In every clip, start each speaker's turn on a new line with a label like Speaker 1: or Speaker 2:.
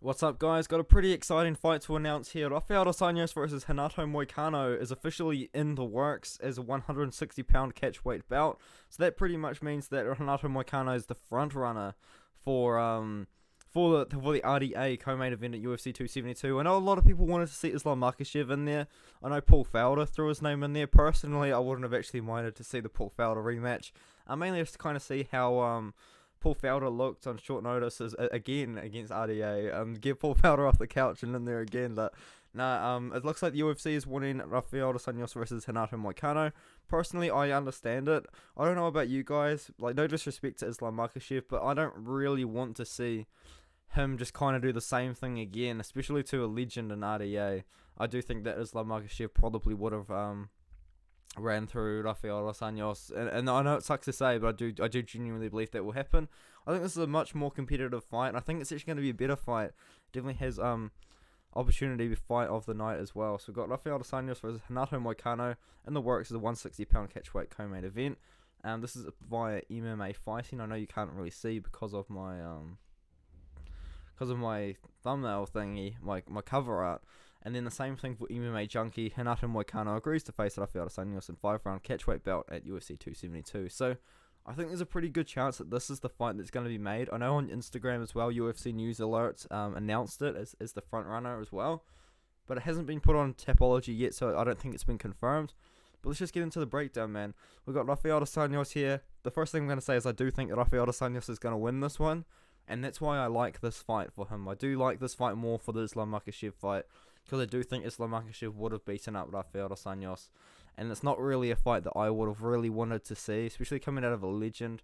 Speaker 1: What's up, guys? Got a pretty exciting fight to announce here. Rafael dos Anjos versus Renato Moicano is officially in the works as a 160-pound catchweight bout. So that pretty much means that Renato Moicano is the front runner for the RDA co-main event at UFC 272. I know a lot of people wanted to see Islam Makhachev in there. I know Paul Felder threw his name in there. Personally, I wouldn't have actually minded to see the Paul Felder rematch. Mainly just to kind of see how Paul Felder looked on short notice again against RDA. Get Paul Felder off the couch and in there again. But it looks like the UFC is wanting Rafael dos Anjos versus Renato Moicano. Personally, I understand it. I don't know about you guys. Like, no disrespect to Islam Makhachev, but I don't really want to see him just kind of do the same thing again, especially to a legend in RDA. I do think that Islam Makhachev probably would have ran through Rafael dos Anjos, and I know it sucks to say, but I do genuinely believe that will happen. I think this is a much more competitive fight, and I think it's actually going to be a better fight. Definitely has opportunity to fight of the night as well. So we've got Rafael dos Anjos versus Renato Moicano in the works as a 160-pound catchweight co-main event. This is via MMA fighting. I know you can't really see because of my thumbnail thingy, my cover art. And then the same thing for MMA junkie. Renato Moicano agrees to face Rafael dos Anjos in 5-round catchweight bout at UFC 272. So I think there's a pretty good chance that this is the fight that's going to be made. I know on Instagram as well, UFC News Alerts announced it as the front runner as well. But it hasn't been put on Tapology yet, so I don't think it's been confirmed. But let's just get into the breakdown, man. We've got Rafael dos Anjos here. The first thing I'm going to say is I do think that Rafael dos Anjos is going to win this one. And that's why I like this fight for him. I do like this fight more for the Islam Makhachev fight, because I do think Islam Makhachev would have beaten up Rafael dos Anjos. And it's not really a fight that I would have really wanted to see, especially coming out of a legend.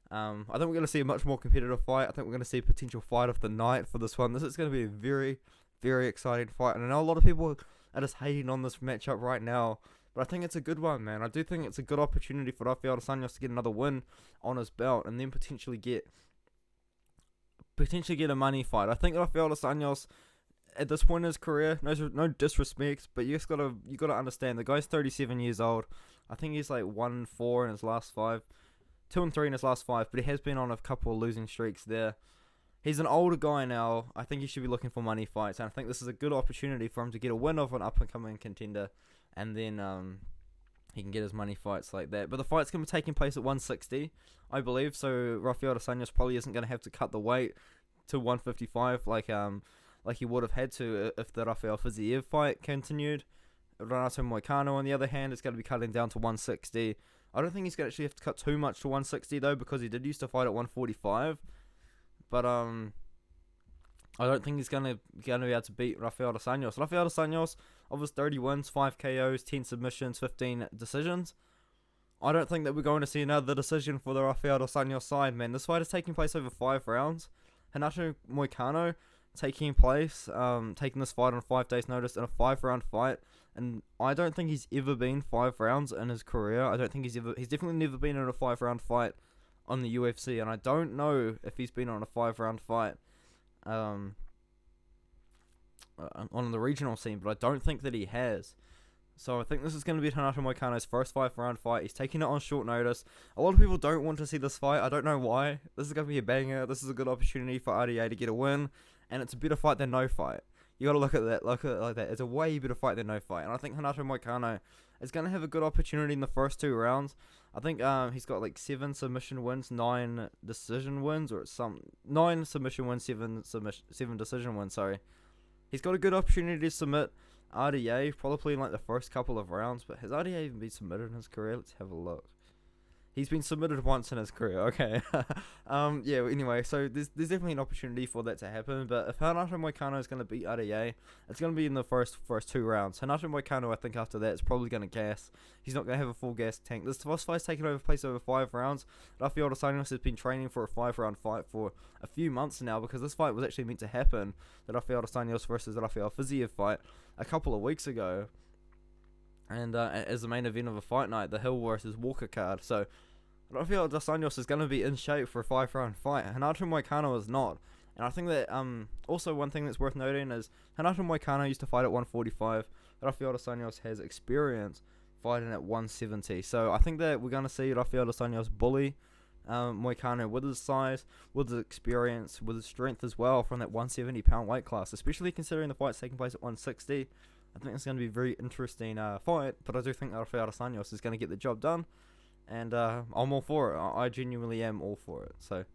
Speaker 1: I think we're going to see a much more competitive fight. I think we're going to see a potential fight of the night for this one. This is going to be a very, very exciting fight. And I know a lot of people are just hating on this matchup right now, but I think it's a good one, man. I do think it's a good opportunity for Rafael dos Anjos to get another win on his belt and then potentially get a money fight. I think Rafael dos Anjos, at this point in his career, no disrespect, but you gotta understand the guy's 37 years old. I think he's like 1-4 in his last 5, 2-3 in his last 5, but he has been on a couple of losing streaks there. He's an older guy now. I think he should be looking for money fights, and I think this is a good opportunity for him to get a win of an up and coming contender, and then he can get his money fights like that. But the fight's going to be taking place at 160, I believe, so Rafael dos Anjos probably isn't going to have to cut the weight to 155 like he would have had to if the Rafael Fiziev fight continued. Renato Moicano, on the other hand, is going to be cutting down to 160. I don't think he's going to actually have to cut too much to 160, though, because he did used to fight at 145. But I don't think he's going to be able to beat Rafael dos Anjos. Rafael dos Anjos, of his 30 wins, 5 KOs, 10 submissions, 15 decisions. I don't think that we're going to see another decision for the Rafael dos Anjos side, man. This fight is taking place over 5 rounds. Renato Moicano taking this fight on 5 days' notice in a 5-round fight, and I don't think he's ever been 5 rounds in his career. I don't think he's definitely never been in a 5-round fight on the UFC, and I don't know if he's been on a 5-round fight on the regional scene, but I don't think that he has. So I think this is going to be Renato Moicano's first 5-round fight. He's taking it on short notice. A lot of people don't want to see this fight. I don't know why. This is going to be a banger. This is a good opportunity for RDA to get a win, and it's a better fight than no fight. You got to look at it like that. It's a way better fight than no fight, and I think Renato Moicano is going to have a good opportunity in the first 2 rounds. I think he's got like 7 submission wins, 9 decision wins, or 9 submission wins, 7 decision wins. Sorry, he's got a good opportunity to submit RDA probably in like the first couple of rounds. But has RDA even been submitted in his career? Let's have a look. He's been submitted once in his career. Okay. Yeah, anyway, so there's definitely an opportunity for that to happen. But if Renato Moicano is going to beat RDA, it's going to be in the first 2 rounds. Renato Moicano, I think after that, is probably going to gas. He's not going to have a full gas tank. This first fight's taken place over 5 rounds. Rafael dos Anjos has been training for a 5-round fight for a few months now, because this fight was actually meant to happen, the Rafael dos Anjos versus the Rafael Fiziev fight, a couple of weeks ago. And as the main event of a fight night, the Hill versus Walker card. So Rafael dos Anjos is going to be in shape for a 5-round fight. Renato Moicano is not. And I think that also one thing that's worth noting is Renato Moicano used to fight at 145. Rafael dos Anjos has experience fighting at 170. So I think that we're going to see Rafael dos Anjos bully Moicano, with his size, with his experience, with his strength as well, from that 170-pound weight class, especially considering the fight's taking place at 160. I think it's going to be a very interesting fight, but I do think that Rafael dos Anjos is going to get the job done, and I'm all for it. I genuinely am all for it. So,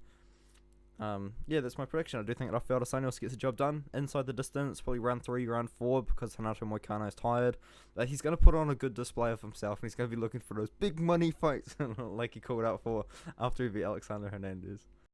Speaker 1: yeah, that's my prediction. I do think Rafael dos Anjos gets the job done inside the distance, probably round 3, round 4, because Renato Moicano is tired. But he's going to put on a good display of himself, and he's going to be looking for those big money fights, like he called out for after he beat Alexander Hernandez.